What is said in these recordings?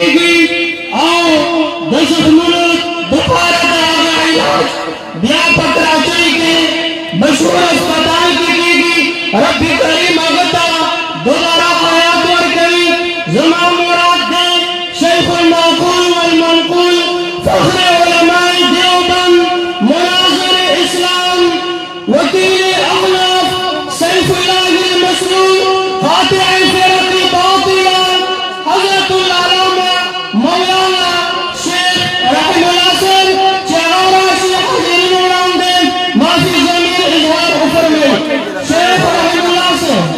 او د زخمونو دپاره د هغه علاج بیا په کراچۍ کې مشهور هسپتال کې کېږي. رب کریم هغه ته دوباره حیات ورکوي. زما مراد دی شیخ المعقول والمنقول فخر علماء دیوبند مناظر اسلام وکیل احناف سیف الله المسلول قاطع الفرق الباطله حضرت العلامه مولانا شیخ رحم الله صاحب چې هغه راشي حاضرین وړاندې معافي ضمیر اظهار وفرمایي. شیخ رحم الله صاحب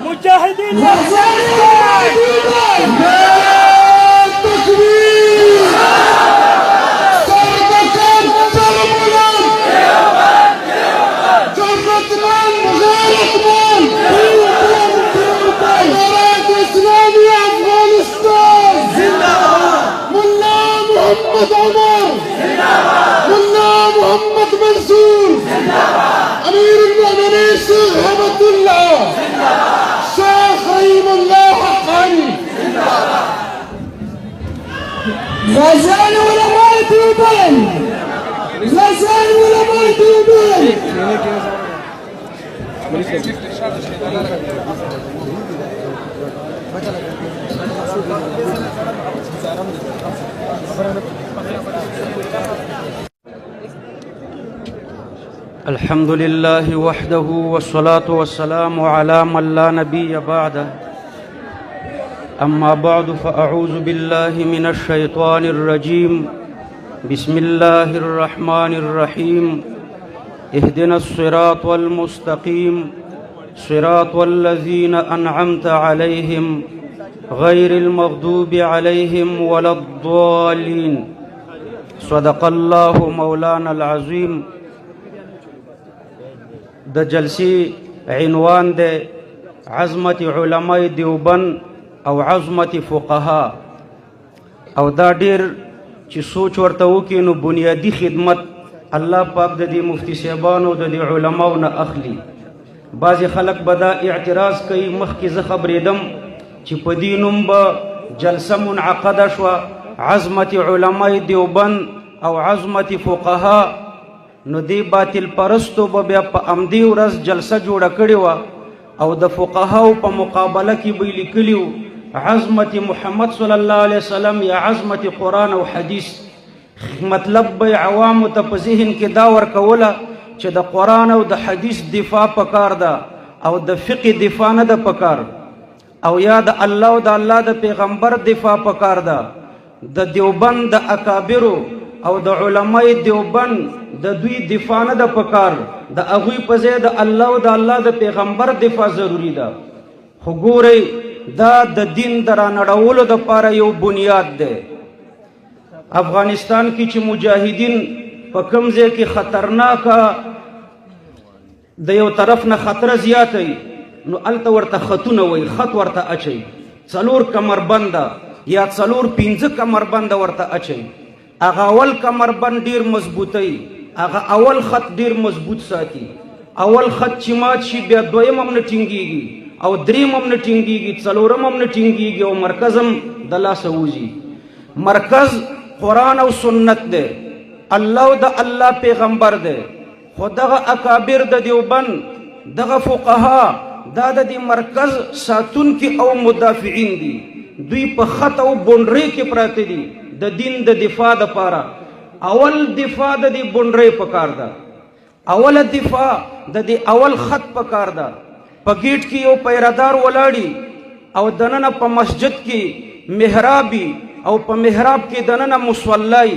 مجاهدین محمد عمر ملا محمد منصور امير المؤمنين شيخ هبة الله شيخ رحيم الله حقاني غزال علماء دیوبند غزال علماء دیوبند الحمد لله وحده والصلاة والسلام على من لا نبي بعده. أما بعد فأعوذ بالله من الشيطان الرجيم. بسم الله الرحمن الرحيم. اهدنا الصراط المستقيم صراط الذين أنعمت عليهم غير المغضوب عليهم ولا الضالين. صدق الله مولانا العظيم. د جلسی عنوان د عظمت علماء دیوبند او عظمت فقها او دا ډیر چې سوچ ورته وکړي نو بنیادی خدمت الله پاک د دې مفتی صاحبانو د دې علماو نه اخلي. بعضې خلک به دا اعتراض کوي مخکې زه خبرېدم چې په دې نوم به جلسه منعقده شوه عظمت علماء دیوبند او عظمت فقها نو دی باطل پرستو به بیا په همدې ورځ جلسه جوړه کړې وه او د فقهاو په مقابله کې به یې لیکلي وو عظمت محمد صلی الله علیه وسلم یا عظمت قرآن او حدیث. مطلب به عوامو ته په ذهن کې دا ورکوله چې د قرآن او د حدیث دفاع پکار ده او د فقه دفاع نه ده پکار او یا د الله او د الله د پیغمبر دفاع پکار ده. د دیوبند د اکابرو او د علماء دیوبند د دوی دفاع نه ده پکار د هغوی په ځای د الله او د الله د پیغمبر دفاع ضروري ده. خو ګورئ دا د دین د رانړولو دپاره یو بنیاد دی. افغانستان کې چې مجاهدین په کوم ځای کې خطرناکه د یو طرف نه خطره زیاته نو هلته ورته خطونه وایي خط ورته اچوي 4 کمربنده یا 4-5 کمربنده ورته اچوي. هغه اول کمربند ډیر مضبوطی هغه اول خط ډیر مضبوط ساتي. اول خط چې مات شي بیا دویم هم نه ټینګېږي او دریم هم نه ټینګېږي څلورم هم نه ټینګېږي او مرکز هم د لاسه وځي. مرکز قرآن او سنت دی الله او د الله پیغمبر دی. خو دغه اکابر د دیوبند دغه فقها دا د دې مرکز ساتونکي او مدافعین دي. دوی په خط او بونډرۍ کې پراته دي د دین د دفاع دپاره. اول دفاع د دې بونډرۍ پکار ده. اوله دفاع د دې اول خط پکار ده. په گیټ کې یو پیرادار ولاړي او دننه په مسجد کې محرابي او په محراب کې دننه مصلی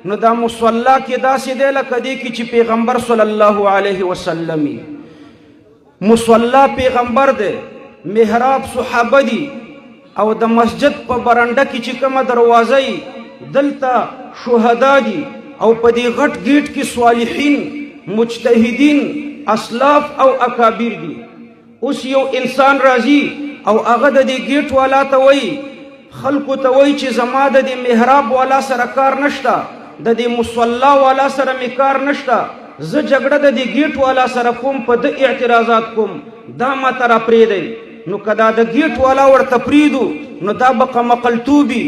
نو دا مصلی کې داسې دی لکه دی کې چې پیغمبر صلی الله علیه وسلم مصلی پیغمبر دی محراب صحابه دي او د مسجد په برنډه کې چې کومه دروازه ای دلته شهدا دي او په دې غټ گیټ کې صالحین مجتهدین اسلاف او اکابر دي. اوس یو انسان راځي او هغه د دې گیټ والا ته وایي خلکو ته وایي چې زما د دې محراب والا سره کار نشته د دې مصلی والا سره مې کار نشته زه جګړه د دې گیټ والا سره کوم په د اعتراضات کوم دا ماته را پرېږدئ. نو که دا د گیټ والا ورته پرېږدو نو دا به قمقلتوبي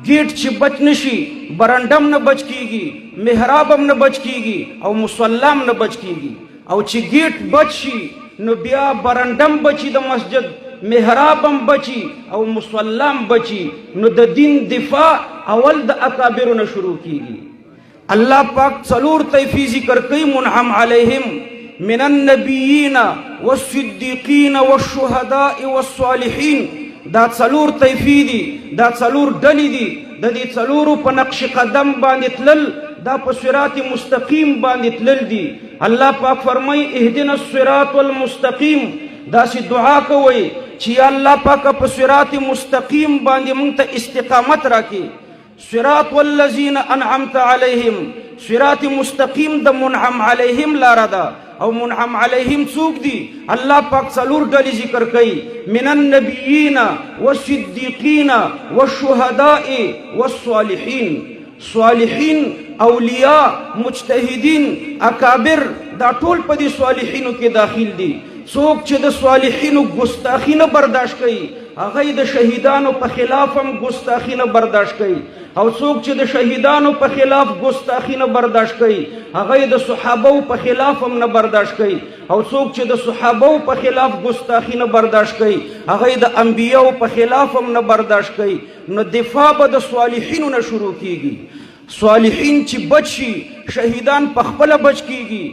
گیټ چې بچ نشي برندم نه بچ کیږي محراب هم نه بچ کیږي او مصلام نه بچ کیږي او چې گیټ بچ شي نو بیا برندم بچي د مسجد محراب هم بچي او مصلام بچي نو د دین دفاع اول د اکابرو نه شروع کیږي الله پاک څلور طیفی ذکر کوي منعم علیهم من النبیین والصدیقین والشهداء والصالحین دا څلور طیفی دي دا څلور ډلې دي د دې څلورو په نقش قدم باندې تلل دا په صراط مستقیم باندې تلل دي الله پاک فرمای اهدنا الصراط المستقیم دا سی دعا کوي چې الله پاک په صراط مستقیم باندې مونږ ته استقامت راکړي صراط والذین انعمت علیهم صراط مستقیم د منعم علیهم لاره ده او منعم علیهم څوک دي الله پاک څلور ډلې ذکر کوي من النبیین والصدیقین والشهداء والصالحین صالحین اولیاء مجتهدین اکابر دا ټول په دې صالحینو کې داخل دي څوک چې د صالحینو ګستاخی نه برداشت کوي هغه د شهیدانو په خلاف هم ګستاخی نه برداشت کوي او څوک چې د شهیدانو په خلاف ګستاخی نه برداشت کوي هغه د صحابه په خلاف هم نه برداشت کوي او څوک چې د صحابه په خلاف ګستاخی نه برداشت کوي هغه د انبیانو په خلاف هم نه برداشت کوي نو دفاع به د صالحینو نه شروع کیږي صالحین چې بچ شي شهیدان په خپل بچ کیږي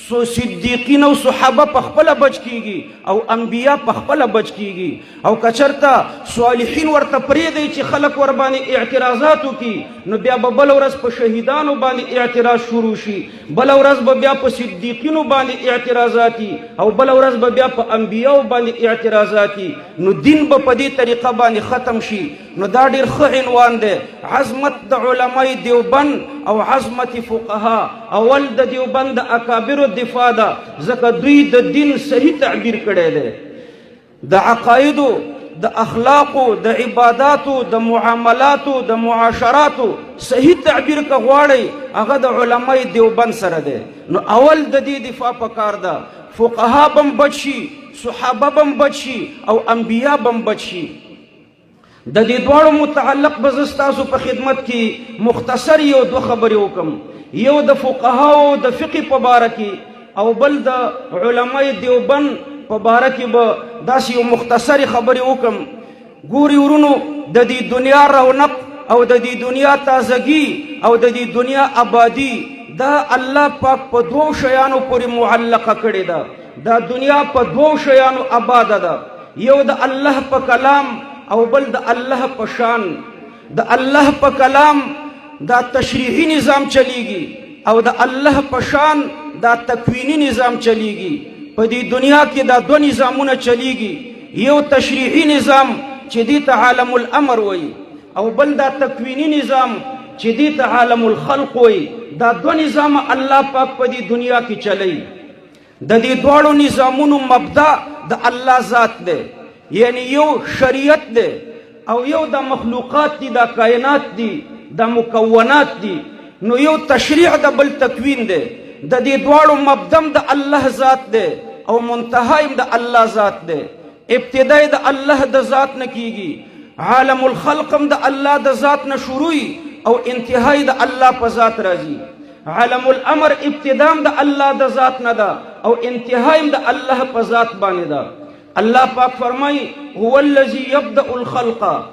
سو صدیقین او صحابه په خپل بچ کیږي او انبیا په خپل بچ کیږي او کچرتا صالحین ورته پریږدي چې خلک ور باندې اعتراضات وکي نو بیا به بل ورځ په شهیدانو باندې اعتراض شروع شي بل ورځ به بیا په صدیقینو باندې اعتراضاتي او بل ورځ به بیا په انبیاو باندې اعتراضاتي نو دین به په دې طریقه باندې ختم شي نو دا ډیر ښه عنوان دی عظمت د علماء دیوبند او عظمت فقها اول د دیوبند د اکابر دفاع ده ځکه دوی د دین صحیح تعبیر کړی دی د عقایدو د اخلاقو د عباداتو د معاملاتو د معاشراتو صحیح تعبیر که غواړئ هغه د علماء دیوبند سره دی نو اول د دې دفاع پکار ده فقها بم بچ شي صحابه بم بچ شي او انبیا بم بچ شي د دې دواړو متعلق به زه ستاسو په خدمت کې مختصر یو دوه خبرې وکم یو د فقهاو د فقه په باره کې او بل د علماء دیوبند په باره کې به داسې یو مختصرې خبرې وکم ګوري ورونو د دې دنیا رونق او د دې دنیا تازگی او د دې دنیا آبادی دا الله پاک په دوو شیانو پورې معلقه کړې ده دا دنیا په دوو شیانو آباده ده یو د الله په کلام او بل د الله په شان د الله په کلام دا تشریحی نظام چلیږي او د الله په شان دا تکوینی نظام چلیږي په دې دنیا کې دا دو نظامونه چلیږي یو تشریحی نظام چې دې ته عالم الامر وایي او بل دا تکوینی نظام چې دې ته عالم الخلق وایي دا دو نظام الله پاک په دې دنیا کې چلی د دې دواړو نظامونو مبدا د الله ذات دی یعنی یو شریعت دی او یو د مخلوقات دي د کائنات دي د مکونات دي نو یو تشریع د بل تکوین دی د دې دواړو مبدم د الله ذات دی او منتهایم د الله ذات دی ابتدای د الله د ذات نه کیږي عالم الخلق هم د الله د ذات نه شروعي او انتهای د الله په ذات راځي عالم الامر ابتدام د الله د ذات نه ده او انتهایم د الله په ذات باندې ده الله پاک فرمای هو الذی یبدأ الخلق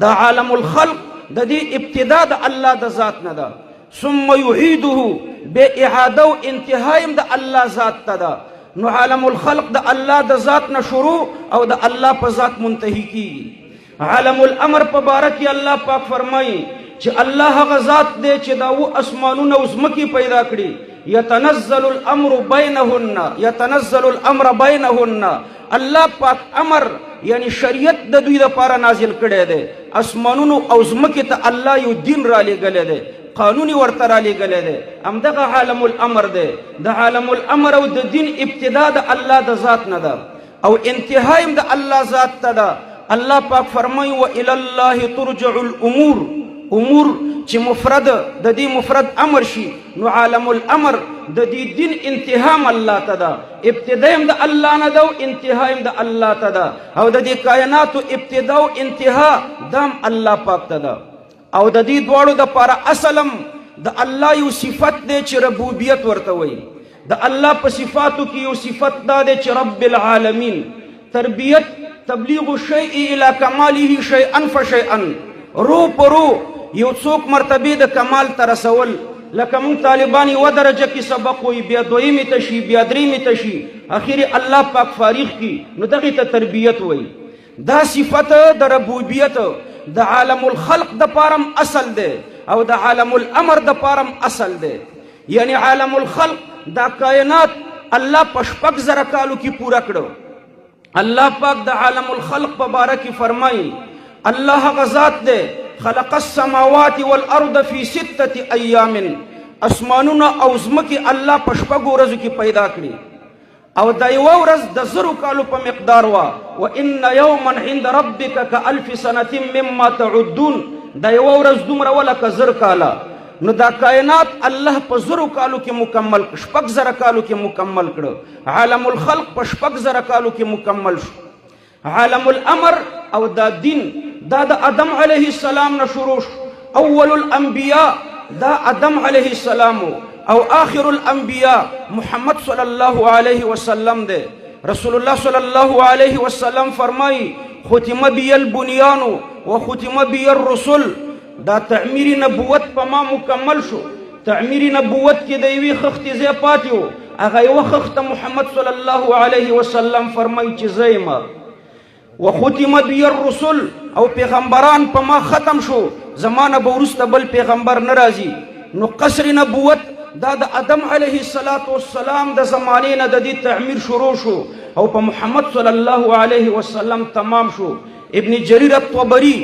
دا عالم الخلق د دې ابتدا د الله د ذات نه ده ثم یعیده به اعاده او انتهایم د الله ذات ته ده نو عالم الخلق د الله د ذات نه شروع او د الله په ذات منتهی کیږي عالم الامر په باره کې الله پاک فرمایي چې الله هغه ذات دی چې دا و اسمانونه او ځمکې پیدا کړي یتنزل الامر بینهن الله پاک امر یعنی شریعت د دوی لپاره نازل کړی دی اسمانونو او ځمکې ته الله یو دین را لېږلی دی قانون ورته را لېږلی دی همدغه عالم الامر دی د عالم الامر او د دین ابتدا د الله د ذات نه ده او انتهایم د الله ذات ته ده الله پاک فرمایي وإلی الله ترجع الامور امور چې مفرد د دې مفرد امر شي نو عالم الامر د دې دین انتهام الله ته ده ابتدایم د الله نه ده او انتهایم د الله ته ده او د دې کائناتو ابتدا او انتها دام الله پاک ته ده او د دې دواړو دپاره اصلم د الله یو صفت دی چې ربوبیت ورته وایي. د الله په صفاتو کې یو صفت دا دی چې رب العالمین. تربیت تبلیغ الشیء الی کماله شیئا فشیئا، رو په رو یو څوک مرتبه د کمال ته رسول. لکه موږ طالبان یوه درجه کې سبق وایي، بیا دویمې ته شي، بیا درېمې ته شي، اخر الله پاک فارغ کړي، نو دغې ته تربیت وایي. دا صفت د ربوبیت د عالم الخلق د پارم اصل دی او د عالم الامر د پارم اصل دی. یعنی عالم الخلق دا کائنات الله په 6,000 کالو کې پورا کړو. الله پاک د عالم الخلق په باره کې فرمایي الله هغه ذات دی خلق السماوات والارض فی 6 ایام، اسمانونه او ځمکې الله په 6 ورځو کې پیدا کړي او دا یوه ورځ د 1000 کالو په مقدار وه. وان یوما عند ربک کالف سنة مما تعدون، دا یوه ورځ دومره وه لکه 1000 کاله. نو دا کائنات الله په 1000 کالو کې مکمل 6,000 کالو کې مکمل کړه. عالم الخلق په 6,000 کالو کې مکمل شو. عالم الامر او دا دین دا د آدم علیه السلام نه شروع شو. اول الانبیاء دا آدم علیه السلام او آخر الانبیاء محمد صلی الله علیه وسلم دے. رسول الله صلی الله علیه وسلم فرمائی ختم بی البنیان و ختم بی الرسل. دا تعمیر نبوت په ما مکمل شو. تعمیر نبوت کې د یوې خښتې ځای پاتې و، هغه یوه خښته محمد صلی الله علیه وسلم فرمایي چې زه یم. وختم بی الرسل او پیغمبران په ما ختم شو، زمانه به وروسته بل پیغمبر نه راځي. نو قصر نبوت دا د آدم علیه السلام د زمانې نه د دې تعمیر شروع شو او په محمد صلی الله علیه وسلم تمام شو. ابن جریر الطبری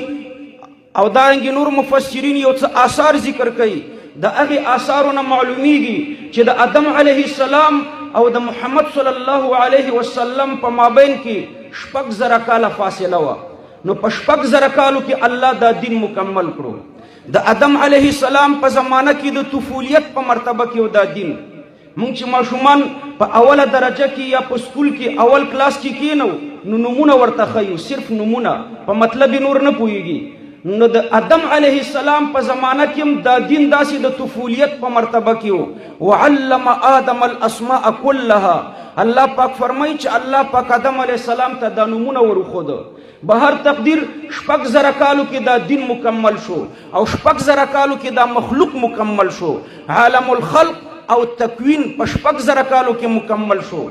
او دارنګې نور مفسرین یو څه آثار ذکر کوي. د هغې آثارو نه معلومیږي چې د آدم علیه السلام او د محمد صلی الله علیه وسلم په مابین کې 6,000 کاله فاصله وه. نو په 6,000 کالو کې الله دا دین مکمل کړو. د آدم علیه السلام په زمانه کې د طفولیت په مرتبه کې دا دین. مونږ چې ماشومان په اوله درجه کې یا په سکول کې اول کلاس کې کینو نو نمونه ورته ښیو، صرف نمونه، په مطلب نور نه پوهیږي. نو د آدم علیه السلام په زمانه کې هم دا دین داسې د طفولیت په مرتبه کې و. وعلم آدم الاسماء كلها. الله پاک فرمایي چې الله پاک آدم علیه السلام ته دا نمونه ورښوده. بهر تقدیر 6,000 کالو کې دا دین مکمل شو او 6,000 کالو کې دا مخلوق مکمل شو. عالم الخلق او تکوین په 6,000 کالو کې مکمل شو.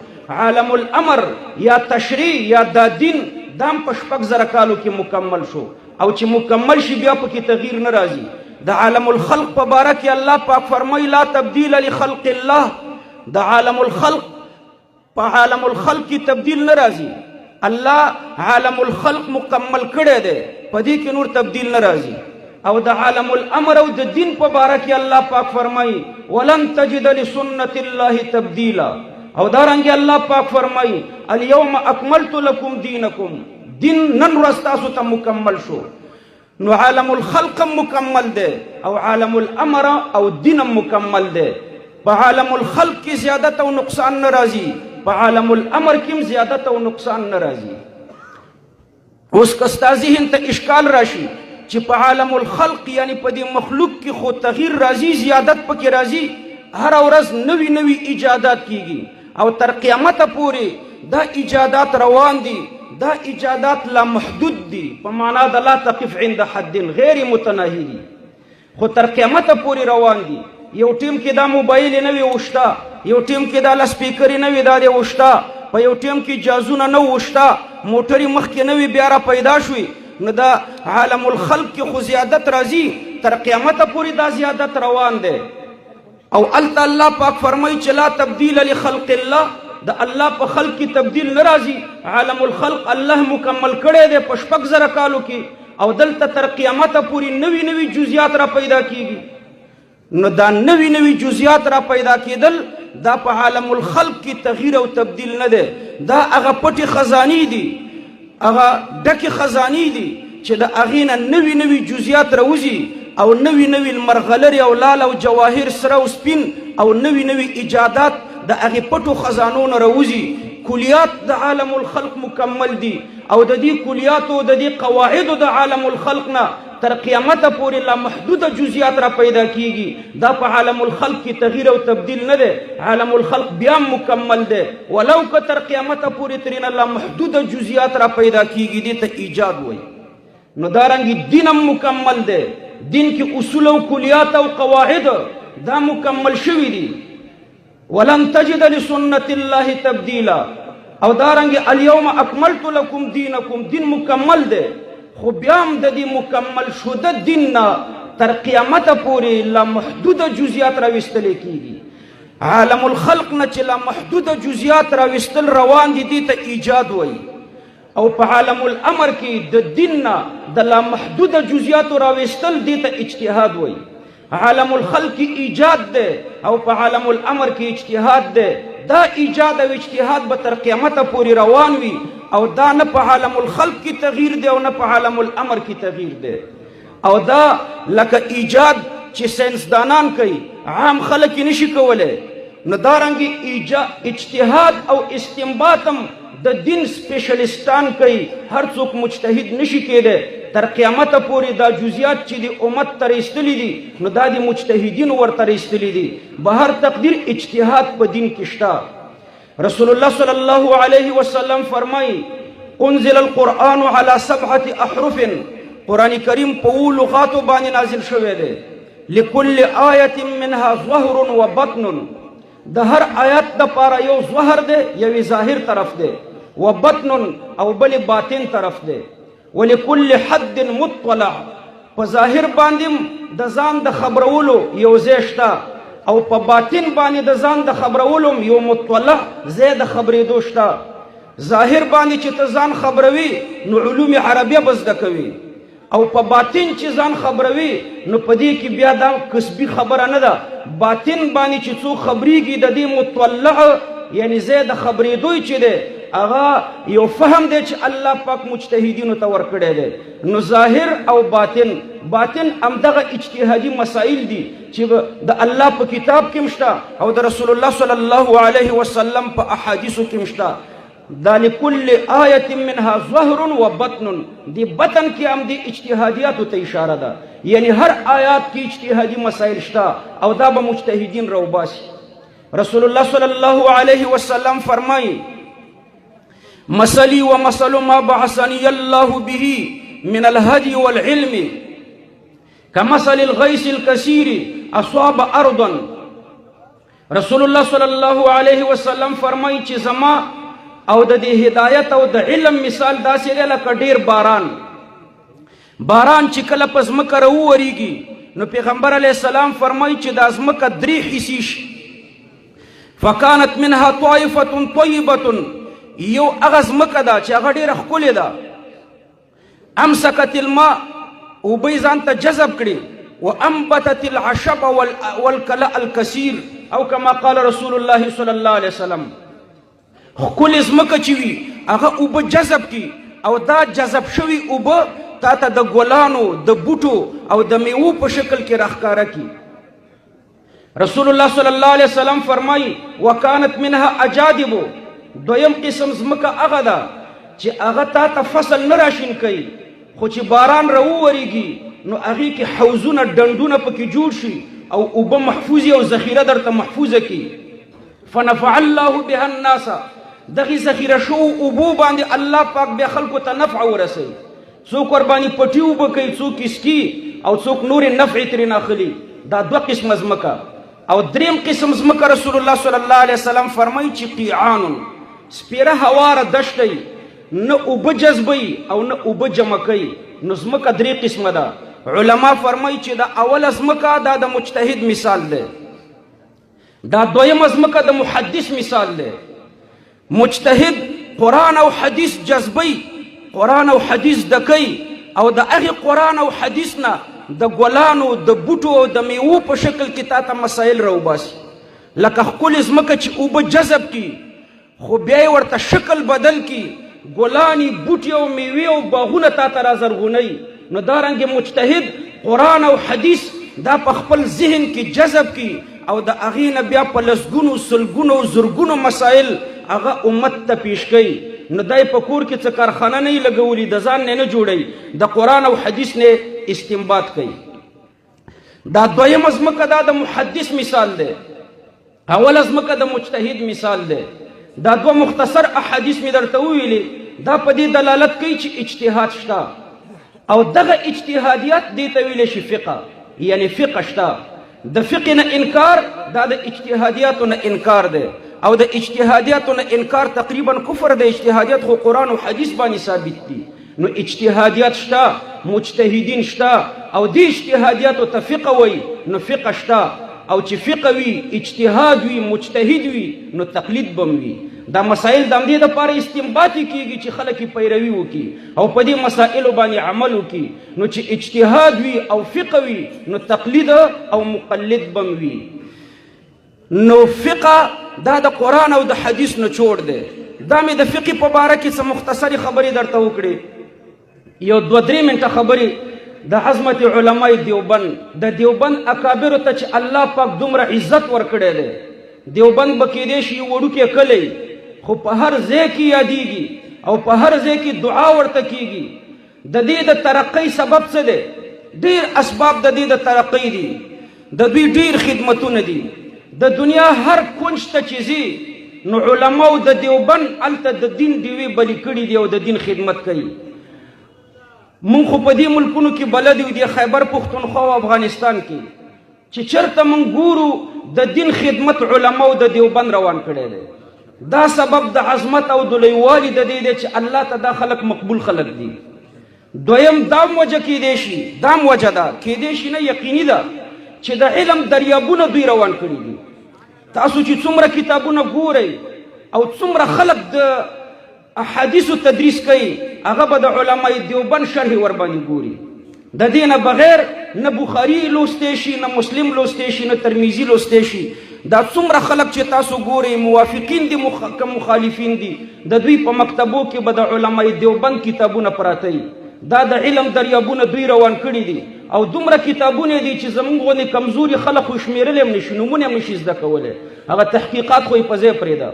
عالم الامر یا تشریع یا دا دین دام په 6,000 کالو کې مکمل شو او چې مکمل شي بیا پکې تغییر نه راځي. د عالم الخلق په باره کې الله پاک فرمایي لا تبدیل لخلق الله. د عالم الخلق په عالم الخلق کې تبدیل نه راځي. الله عالم الخلق مکمل کړی دی، په دې کې نور تبدیل نه راځي. او د عالم الامر او د دین په باره کې الله پاک فرمایي ولن تجد لسنت الله تبدیلا. او دارنګې الله پاک فرمایي اليوم اکملت لکم دینکم. دین نن ورځ تاسو ته مکمل شو. نو عالم الخلق مکمل دی او عالم الامر او دین مکمل دی. په عالم الخلق کې زیادت او نقصان نه راځي، په عالم الامر کې زیادت او نقصان نه راځي. اوس که ستا ذهن ته اشکال راشي چې په عالم الخلق یعنی په دې مخلوق کې خو تغییر راځي، زیادت پکې راځي، هر ورځ نوي نوي ایجادات کیږي او تر قیامت پورې دا ایجادات روان دي. دا ایجادات لا محدود دي په معنا د لا تقف عند حد غیر متناهي دي، خو تر قیامت پورې روان دي. یو ټیم کې دا موبایل نه وي وشته، یو ټیم کې دا لسپیکر نه وي دا دی وشته، په یو ټیم کې جازونه نه وشته، موټرې مخکې نه وي بیا را پیدا شوي. نو دا عالم الخلق کې خو زیادت راځي، تر قیامت پورې دا زیادت روان دی. او الته الله پاک فرمایي چې لا تبدیل لخلق الله. د الله په خلق کې تبدیل نه راځي. عالم الخلق الله مکمل کړی دی په 6,000 کالو کې او دلته تر قیامت پورې نوي نوي جزئیات را پیدا کیږي. نو دا نوي نوي جزئیات را پیدا کېدل دا په عالم الخلق کې تغییر او تبدیل نه دی. دا هغه پټې خزانې دي، هغه ډکې خزانې دي چې د هغې نه نوي نوي جزئیات راوځي او نوي نوي مرغلرې او لال او جواهر سره او سپین او نوي نوي ایجادات د هغې پټو خزانو نه راوځي. کلیات د عالم الخلق مکمل دي او د دې کلیات او د دې قواعد د عالم الخلق نه تر قیامت پورې لا محدوده جزئیات را پیدا کیږي دا په عالم الخلق کې تغییر او تبدیل نه ده عالم الخلق بیا مکمل ده ولو که تر قیامت پورې ترینه لا محدوده جزئیات را پیدا کیږي دې ته ایجاد وایي نو دارنګي دین هم مکمل ده دین کې اصول او کلیات او قواعد دا مکمل شوي دي ولن تجد لسنت الله تبدیلا او دارنګ اليوم اکملت لكم دینکم دین مکمل ده خو بیا هم د دې مکمل شده دین نه تر قیامت پورې لا محدوده جزئیات راویستل کیږي عالم الخلق نه چې لا محدوده جزئیات راویستل روان دي دې ته ایجاد وایي او په عالم الامر کې د دین نه د لا محدوده جزئیات راویستل دې ته اجتهاد وایي عالم الخلق کی ایجاد ده او په عالم الامر کی اجتهاد ده دا ایجاد او اجتهاد به تر قیامت پورې روان وي او دا نه په عالم الخلق کی تغییر ده او نه په عالم الامر کی تغییر ده او دا لکه ایجاد چې ساينسدانان کوي عام خلک نشي کولای نو دارنګ اجتهاد او استنباط د دین سپیشلیستان کوي هر څوک مجتهد نشي کېده تر قیامت پورې دا جزئیات چې د امت تر ایستلي دي نو دا د مجتهدین ورته ایستلي دي به هر تقدیر اجتهاد په دین کې شته رسول الله صلی الله علیه وسلم فرمایي انزل القرآن على 7 احرف قرآن کریم په لغاتو باندې نازل شوی دی لكل آیة منها ظهر و بطن د هر آیات د پاره یو ظهر دی یو ظاهر طرف دی و بطن او بل باطن طرف دی ولكل حد مطلع په ظاهر باندې د ځان د خبرولو یو زیشتا او په باطن باندې د ځان د خبرولو یو مطلع زید خبرې دوشتا ظاهر باندې چې ته ځان خبروي نو علوم عربیه بزده کوي او په باطن چې ځان خبروي نو په دې کې بیا دا کسبي خبره نه ده باطن باندې چې څو خبريږي د دې مطلع یعنی زید خبرې دوی چې ده هغه یو فهم دی چې الله پاک مجتهدینو ته ورکړی دی نو ظاهر او باطن همدغه اجتهادي مسائل دي چې د الله په کتاب کې مشته او د رسول الله صلی الله علیه وسلم په احادیثو کې مشته دا لكل آیة منها ظهر و بطن دی بطن کې هم دی اجتهادیاتو ته اشاره ده یعنی هر آیات کې اجتهادي مسائل شته او دا به مجتهدین راوباسي رسول الله صلی الله علیه وسلم فرمایي مثلي ومثل ما بعثني الله به من الهدي والعلم كمثل الغيث الكثير أصاب أرضا رسول الله صلی الله علیه وسلم فرمایي چې زما او د دې هدایت او د علم مثال داسې دی لکه ډیر باران چې کله په ځمکه راوورېږي نو پیغمبر علیه السلام فرمایي چې دا ځمکه 3 حصې شي فكانت منها طائفة طيبة یو هغه ځمکه ده چې هغه ډېره ښکلې ده امسکت الماء اوبه یې ځان ته جذب کړي وانبتت العشب والکلأ الکثیر او کما قال رسول الله صلی الله علیه وسلم ښکلې ځمکه چې وي هغه اوبه جذب کړي او دا جذب شوي اوبه تا ته د ګلانو د بوټو او د میوو په شکل کې راښکاره کړي رسول الله صلی الله علیه وسلم فرمایي وکانت منها اجادب دویم قسم ځمکه هغه ده چې هغه تا ته فصل نه راشین کوي خو چې باران راوورېږي نو هغې کې حوضونه ډنډونه پکې جوړ شي او اوبه محفوظې او ذخیره درته محفوظه کړي فنفع الله بها الناس دغې ذخیره شوو اوبو باندې الله پاک بیا خلکو ته نفع ورسوي څوک ورباندې پټي اوبه کوي څوک اسکي او څوک نورې نفعې ترې اخلي دا 2 قسمه ځمکه او 3 قسم ځمکه رسول الله صلی الله علیه وسلم فرمایي چې قیعان سپیره هواره دشتي نه اوبه جذبوي او نه اوبه جمع کوي نو ځمکه 3 قسمه ده علما فرمایي چې دا اوله ځمکه دا د مجتهد مثال ده دا دویمه ځمکه د محدث مثال ده مجتهد قرآن او حدیث جذبوي قرآن او حدیث دکوي او د هغې قرآن او حدیث نه د ګلانو د بوټو او د میوو په شکل کې تا ته مسایل راوباسي لکه ښکلې ځمکه چې اوبه جذب کړي خو بیا یې ورته شکل بدل کی ګلانی بوټي او میوې او باغونه تا ته رازرغونوي نو دارنګې مجتهد قرآن او حدیث دا په خپل ذهن کې جذب کی او د هغې نه بیا په لسګونو سلګونو زرګونو مسایل هغه امت ته پیش کوي نو دای په کور کې څه کارخانه نه لګولي د ځان نه جوړي د قرآن او حدیث نه استنباط کوي. دا دویم ازمکه دا د محدث مثال دی، اول ازمکه د مجتهد مثال دی. دا دو مختصر احادیث می درته ویلي دا په دې دلالت کوي چې اجتهاد شته او دغه اجتهادیات دې ته ویل شي فقه، یعنی فقه شته. د فقه نه انکار دا د اجتهادیاتو نه انکار دی او د اجتهادیاتو نه انکار تقریبا کفر دی. اجتهادیات خو قرآن او حدیث باندې ثابت دي. نو اجتهادیات شته، مجتهدین شته او دې اجتهادیاتو ته فقه وایي. نو فقه شته او چې فقه وي، اجتهاد وي، مجتهد وي، نو تقلید بم وي. دا مسائل د همدې دپاره استنباط کیږي چې خلک یې پیروي وکړي او په دې مسائلو باندې عمل وکړي. نو چې اجتهاد وي او فقه وي نو تقلید او مقلد بم وي. نو فقه دا د قرآن او د حدیث نچوړ دی. دا مې د فقه په باره کې څه مختصرې خبرې درته وکړې. یو 2-3 منټه خبرې د عظمت علماء دیوبند، د دیوبند اکابرو ته چې الله پاک دومره عزت ورکړی دی. دیوبند به کیدای شي وړوکی کلی خو په هر ځای کې یادیږي او په هر ځای کې دعا ورته کیږي. د دې د ترقۍ سبب څه دی؟ ډیر اسباب د دې د ترقۍ دي. د دوی ډیر خدمتونه دي. د دنیا هر کونج ته چې ځي نو علماو د دیوبند هلته د دین ډیوې بلې کړي دي او د دین خدمت کوي. مونږ خو په دې ملکونو کې بلد یو د خیبر پښتونخوا او افغانستان کې چې چېرته مونږ ګورو د دین خدمت علماو د دیوبند روان کړی دی. دا سبب د عظمت او د لویوالي د دې دی چې الله ته دا خلک مقبول خلک دي. دویم دام وجه کیدای شي، دام وجه ده کیدای شي نه یقیني ده چې د علم دریابونه دوی روان کړي دي. تاسو چې څومره کتابونه ګورئ او څومره خلک د احادیثو تدریس کوي هغه به د علماء دیوبند شرح ور باندې ګوري. د دې نه بغیر نه بخاري لوستی شي، نه مسلم لوستی شي، نه ترمذي لوستی شي. دا څومره خلک چې تاسو ګورئ موافقین دي که مخالفین دي، د دوی په مکتبو کې به د علماء دیوبند کتابونه پراته وي. دا د علم دریابونه دوی روان کړي دي او دومره کتابونه دي چې زمونږ غوندې کمزوري خلک خو شمېرلی هم نشي، نومونه هم نشي زده کولی. هغه تحقیقات خو یې په ځای پرېږده.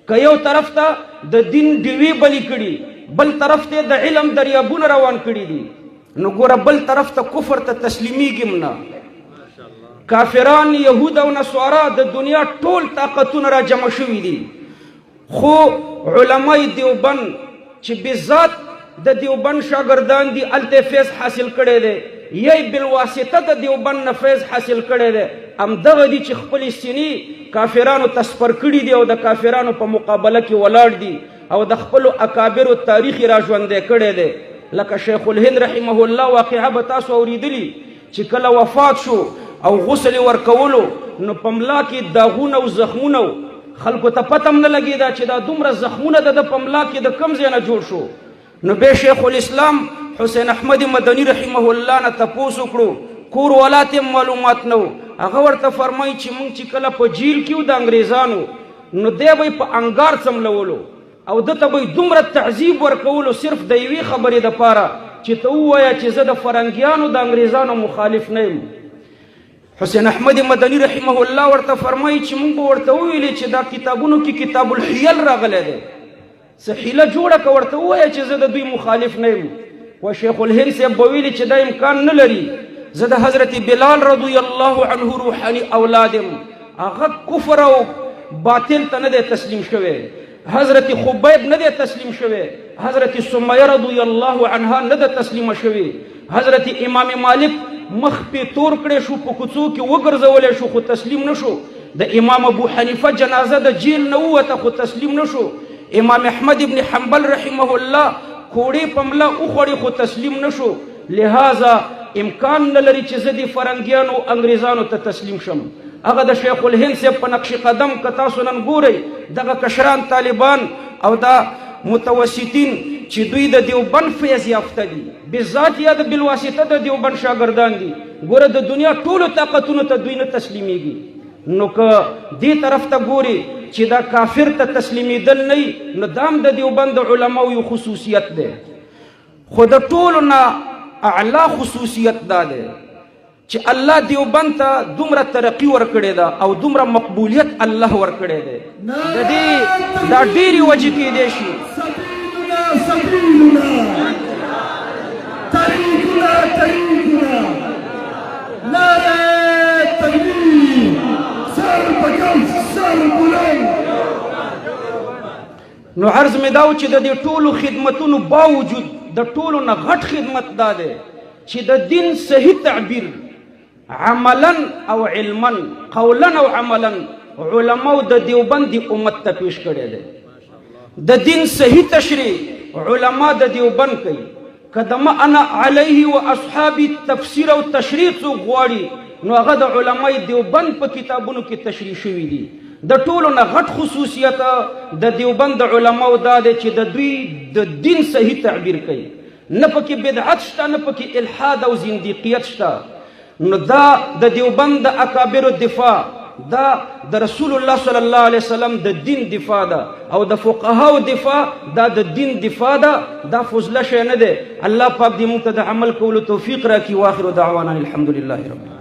که یو طرف ته د دین ډیوې بلې کړي، بل طرف ته د علم دریابونه روان کړي دي، نو ګوره بل طرف ته کفر ته تسلیمیږي هم نه. کافران یهود او نصارا د دنیا ټول طاقتونه را جمع شوي دي، خو علماء دیوبند چې بذات د دیوبند شاګردان دي هلته فیض حاصل کړی دی یا بالواسطه د دیوبند نه فیض حاصل کړی دی. همدغه دي چې خپلې سینې کافرانو ته سپر کړي دي او د کافرانو په مقابله کې ولاړ دي او د خپلو اکابرو تاریخ یې را ژوندی کړی دی. لکه شیخ الهند رحمه الله واقعه به تاسو اوریدلي چې کله وفات شو او غسل یې ورکولو نو په ملا کې داغونه او زخمونه و. خلکو ته پته هم نه لګېده چې دا دومره زخمونه د په ملا کې د کوم ځای نه جوړ شو. نو بیا شیخ الاسلام حسین احمد مدني رحمه الله نه تپوس وکړو، کور ولات یې معلومات نه و. هغه ورته فرمایي چې مونږ چې کله په جیل کې و د انګریزانو نو دی به یې په انګار څملولو او ده ته به یې دومره تعذیب ورکولو صرف د یوې خبرې دپاره چې ته ووایه چې زه د فرنګیانو د انګریزانو مخالف نه یم. حسین احمد مدني رحمه الله ورته فرمایي چې مونږ به ورته وویلې چې دا کتابونو کې کتاب الحیل راغلی دی، څه حیله جوړه که ورته ووایه چې زه د دوی مخالف نه یم. و شیخ الهند صاحب به ویلي چې دا امکان نه لري، زه د حضرت بلال رضی الله عنه روحاني اولاد یم، هغه کفر او باطل ته نه دی تسلیم شوی، حضرت خبیب نه دی تسلیم شوی، حضرت سمیه رضی الله عنها نه ده تسلیمه شوی، حضرت امام مالک مخ په تور کړی شو، په کوڅو کې وګرځولی شو خو تسلیم نه شو. د امام ابو حنیفه جنازه د جیل نه ووته خو تسلیم نه شو. امام احمد ابن حنبل رحمه الله کوړې په ملا وخوړې خو تسلیم نه شو. لہذا امکان نه لري چې زه د فرنګیانو انګریزانو ته تسلیم شم. هغه د شیخ الهند صاحب په نقش قدم که تاسو نن ګورئ دغه کشران طالبان او دا متوسطین چې دوی د دیوبند فیض یافته دي، بذات یا د بالواسطه د دیوبند شاګردان دي، ګوره د دنیا ټولو طاقتونو ته دوی نه تسلیمیږي. نو که دې طرف ته ګوري چې دا کافر ته تسلیمیدل نه وي نو دا هم د دیوبند د علماو یو خصوصیت دی. خو د ټولو نه اعلی خصوصیت دا دی چې الله دیوبند ته دومره ترقی ورکړې ده او دومره مقبولیت الله ورکړی دی د دې دا ډېرې وجې کېدی شي سبيلنا سبيلنا طريقنا طريقنا نعرة تكبير سر بكف سر بلند نو عرض مې دا و چې د دې ټولو خدمتونو باوجود د ټولو نه غټ خدمت دا دی چې د دین صحیح تعبیر عملا او علما قولا او عملا علماو د دیوبند امت ته پیش کړی دی د دین صحیح تشریح علما د دیوبند کوي کدما انا علیه و اصحابی تفسیر او تشریح څوک غواړي نو هغه د علماء دیوبند په کتابونو کې تشریح شوي دي د ټولو نه غټ خصوصیت د دیوبند علماو دا دی چې د دوی د دین صحیح تعبیر کوي نه پکې بدعت شته نه پکې الحاد او زندیقیت شته نو دا د دیوبند د اکابرو دفاع دا د رسول الله صلی الله علیه وسلم د دین دفاع ده او د فقهاو دفاع دا د دین دفاع ده دا فضله شی نه دی الله پاک دې موږ ته د عمل کولو توفیق راکړي واخر دعوانا الحمد لله رب